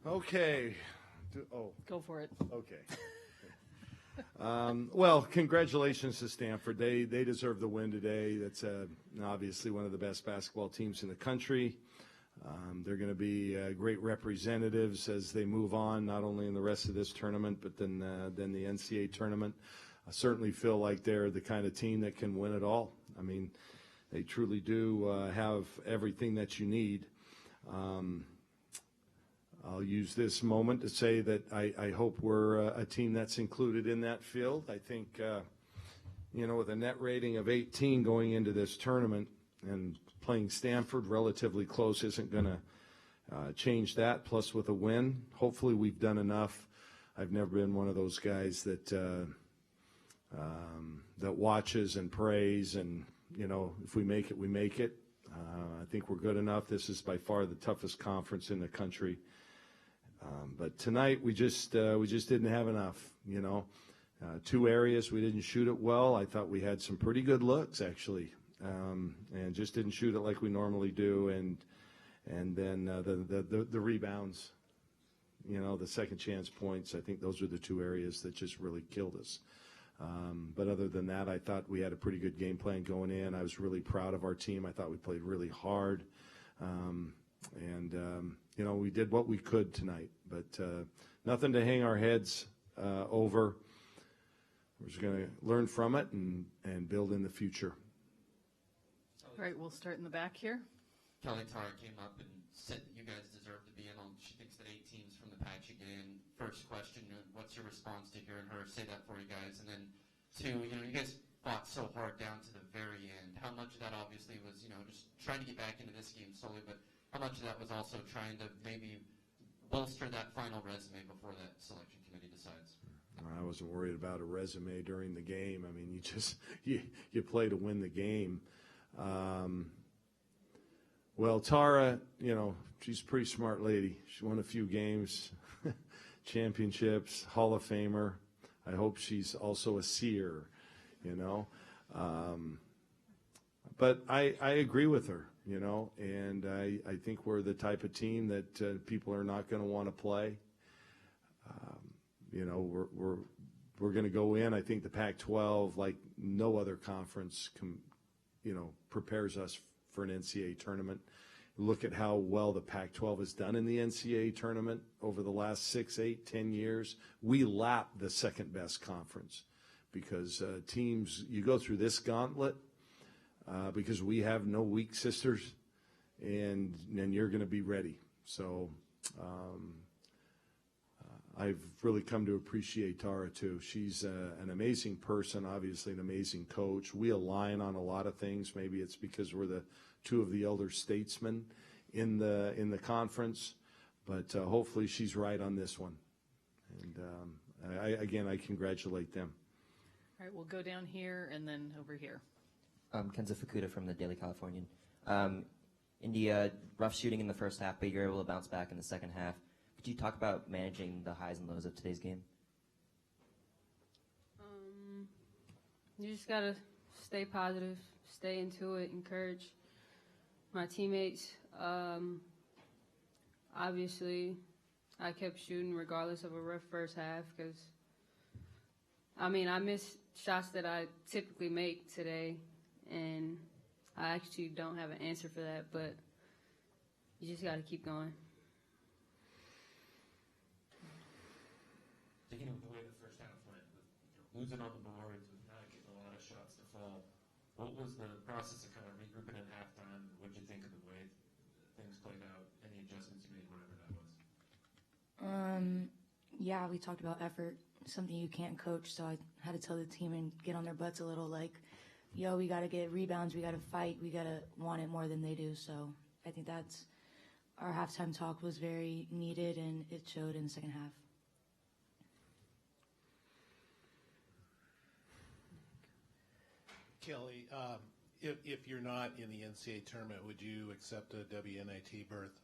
Okay. Go for it. Okay. Well, congratulations to Stanford. They deserve the win today. That's obviously one of the best basketball teams in the country. They're going to be great representatives as they move on, not only in the rest of this tournament, but then the NCAA tournament. I certainly feel like they're the kind of team that can win it all. I mean, they truly do have everything that you need. I'll use this moment to say that I hope we're a team that's included in that field. I think, with a net rating of 18 going into this tournament and playing Stanford relatively close isn't going to change that. Plus, with a win, hopefully we've done enough. I've never been one of those guys that watches and prays and, if we make it, we make it. I think we're good enough. This is by far the toughest conference in the country. But tonight we just didn't have enough, two areas we didn't shoot it well. I thought we had some pretty good looks actually, and just didn't shoot it like we normally do. And then the rebounds, the second chance points. I think those are the two areas that just really killed us. But other than that, I thought we had a pretty good game plan going in. I was really proud of our team. I thought we played really hard. We did what we could tonight, but nothing to hang our heads over. We're just going to learn from it and build in the future. All right, we'll start in the back here. Kelly Tara came up and said that you guys deserve to be in on. She thinks that 8 teams from the Pac should get in. First question, what's your response to hearing her say that for you guys? And then 2, you guys fought so hard down to the very end. How much of that obviously was, just trying to get back into this game solely, but how much of that was also trying to maybe bolster that final resume before that selection committee decides? I wasn't worried about a resume during the game. I mean, you play to win the game. Well, Tara, she's a pretty smart lady. She won a few games, championships, Hall of Famer. I hope she's also a seer, But I agree with her, and I think we're the type of team that people are not going to want to play. We're going to go in. I think the Pac-12, like no other conference, prepares us for an NCAA tournament. Look at how well the Pac-12 has done in the NCAA tournament over the last 6, 8, 10 years. We lap the second best conference because teams, you go through this gauntlet because we have no weak sisters, and you're going to be ready. So I've really come to appreciate Tara too. She's an amazing person, obviously an amazing coach. We align on a lot of things. Maybe it's because we're the two of the elder statesmen in the conference, but hopefully she's right on this one. And I congratulate them. All right, we'll go down here and then over here. Kenza Fukuda from the Daily Californian. Endyia, rough shooting in the first half, but you're able to bounce back in the second half. Could you talk about managing the highs and lows of today's game? You just got to stay positive, stay into it, encourage my teammates. Obviously, I kept shooting regardless of a rough first half because, I missed shots that I typically make today, and I actually don't have an answer for that, but you just got to keep going. Taking the way the first half went, losing on the boards, with not getting a lot of shots to fall, what was the process of kind of regrouping at halftime? What did you think of the way things played out? Any adjustments you made, whatever that was? Yeah, we talked about effort, something you can't coach, so I had to tell the team and get on their butts a little, like, we got to get rebounds, we got to fight, we got to want it more than they do. So I think that's our halftime talk was very needed, and it showed in the second half. Kelly, if you're not in the NCAA tournament, would you accept a WNIT berth?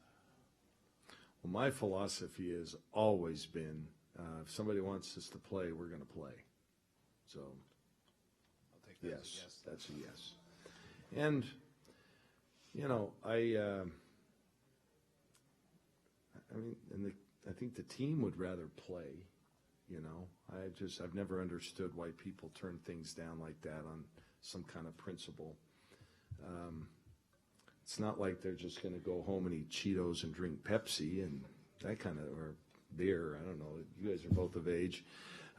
Well, my philosophy has always been, if somebody wants us to play, we're going to play. So, I'll take that yes, as a yes. that's a yes. And, in I think the team would rather play. You know, I've never understood why people turn things down like that on some kind of principle. It's not like they're just going to go home and eat Cheetos and drink Pepsi and that kind of, or beer. I don't know. You guys are both of age.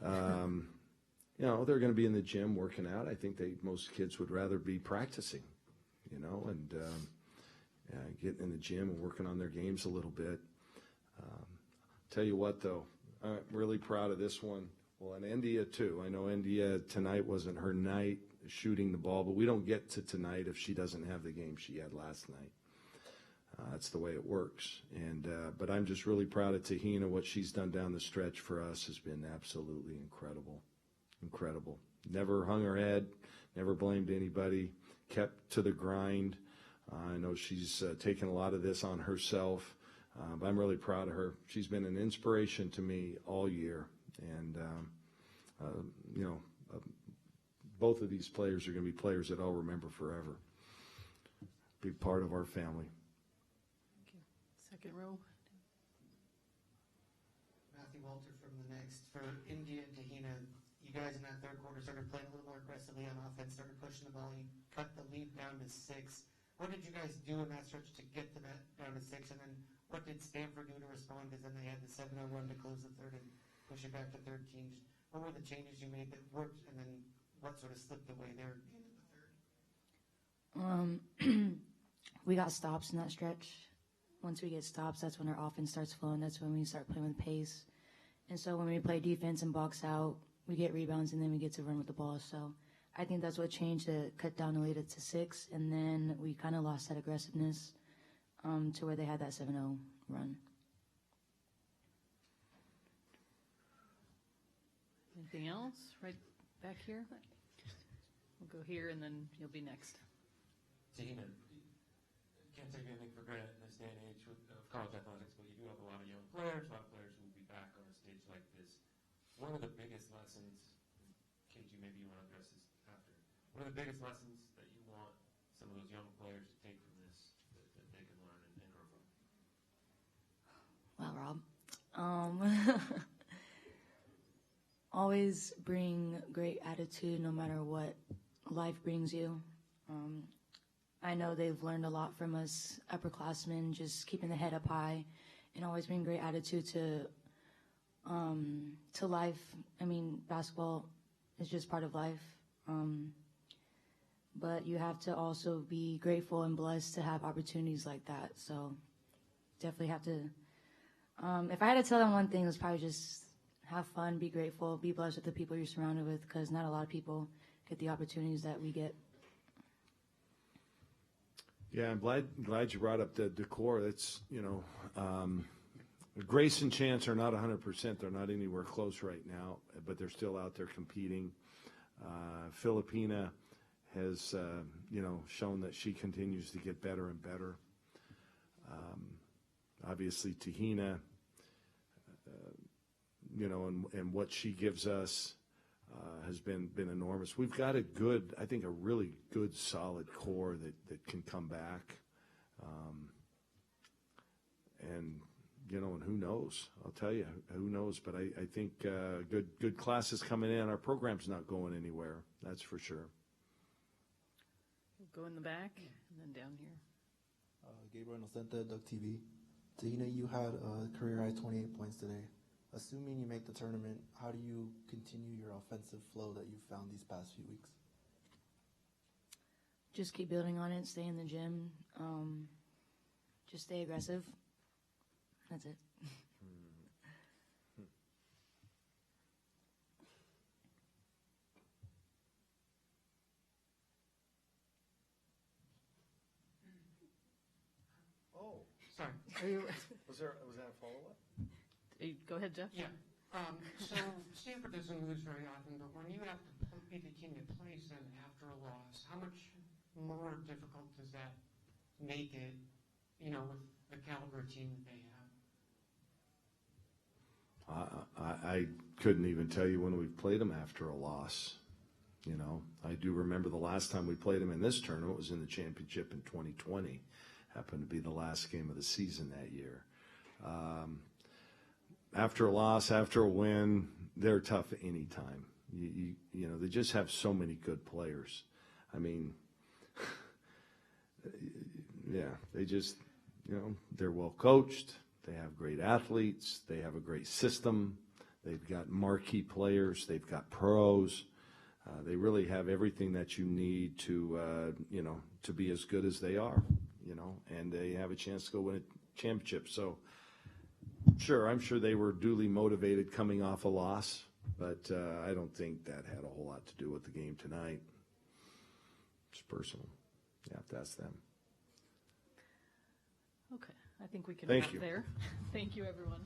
You know, they're going to be in the gym working out. I think most kids would rather be practicing, you know, and getting in the gym and working on their games a little bit. Tell you what, though, I'm really proud of this one. Well, and Endyia, too. I know Endyia tonight wasn't her night shooting the ball, but we don't get to tonight if she doesn't have the game she had last night. That's the way it works. And but I'm just really proud of Te-Hina. What she's done down the stretch for us has been absolutely incredible. Incredible. Never hung her head, never blamed anybody, kept to the grind. I know she's taken a lot of this on herself, but I'm really proud of her. She's been an inspiration to me all year. And, you know, both of these players are going to be players that I'll remember forever. Big part of our family. Thank you. Second row. Matthew Walter from the Next. For Endyia and Te-Hina, you guys in that third quarter started playing a little more aggressively on offense, started pushing the ball. You cut the lead down to 6. What did you guys do in that stretch to get to that down to 6? And then what did Stanford do to respond? Because then they had the 7-0 run to close the third and push it back to 13. What were the changes you made that worked, and then what sort of slipped away there in the third? We got stops in that stretch. Once we get stops, that's when our offense starts flowing. That's when we start playing with pace. And so when we play defense and box out, we get rebounds, and then we get to run with the ball. So I think that's what changed to cut down the lead to 6. And then we kind of lost that aggressiveness to where they had that 7-0 run. Anything else? Right back here. We'll go here, and then you'll be next. Te-Hina, can't take anything for granted in this day and age of college athletics, but you do have a lot of young players, a lot of players who will be back on a stage like this. One of the biggest lessons, KG, maybe you want to address this after, one of the biggest lessons that you want some of those young players to take from this that they can learn and grow from? Well, Rob, always bring great attitude no matter what life brings you. I know they've learned a lot from us upperclassmen, just keeping the head up high and always bring great attitude to life. I mean, basketball is just part of life. But you have to also be grateful and blessed to have opportunities like that. So definitely have to, if I had to tell them one thing, it's probably just have fun, be grateful, be blessed with the people you're surrounded with, because not a lot of people get the opportunities that we get. Yeah, I'm glad you brought up the decor. That's, you know, Grace and Chance are not 100%. They're not anywhere close right now, but they're still out there competing. Filipina has, you know, shown that she continues to get better and better. Obviously, Te-Hina, you know, and what she gives us has been enormous. We've got a really good, solid core that can come back. And, you know, and who knows? I'll tell you, who knows? But I think good classes coming in. Our program's not going anywhere, that's for sure. We'll go in the back and then down here. Gabriel Inocente, Duck TV. Te-Hina, you had a career-high 28 points today. Assuming you make the tournament, how do you continue your offensive flow that you've found these past few weeks? Just keep building on it, stay in the gym, just stay aggressive. That's it. Oh, Sorry. was that a follow-up? Go ahead, Jeff. Yeah. So Stanford doesn't lose very often, but when you have to be the team that plays them after a loss, how much more difficult does that make it, you know, with the caliber of team that they have? I couldn't even tell you when we've played them after a loss. You know, I do remember the last time we played them in this tournament was in the championship in 2020. Happened to be the last game of the season that year. after a loss, after a win, they're tough anytime. You know, they just have so many good players. I mean, yeah, they just, you know, they're well coached. They have great athletes. They have a great system. They've got marquee players. They've got pros. They really have everything that you need to, you know, to be as good as they are, you know, and they have a chance to go win a championship. So, sure, I'm sure they were duly motivated coming off a loss, but I don't think that had a whole lot to do with the game tonight. It's personal. You have to ask them. Okay, I think we can Thank wrap you. there. Thank you, everyone.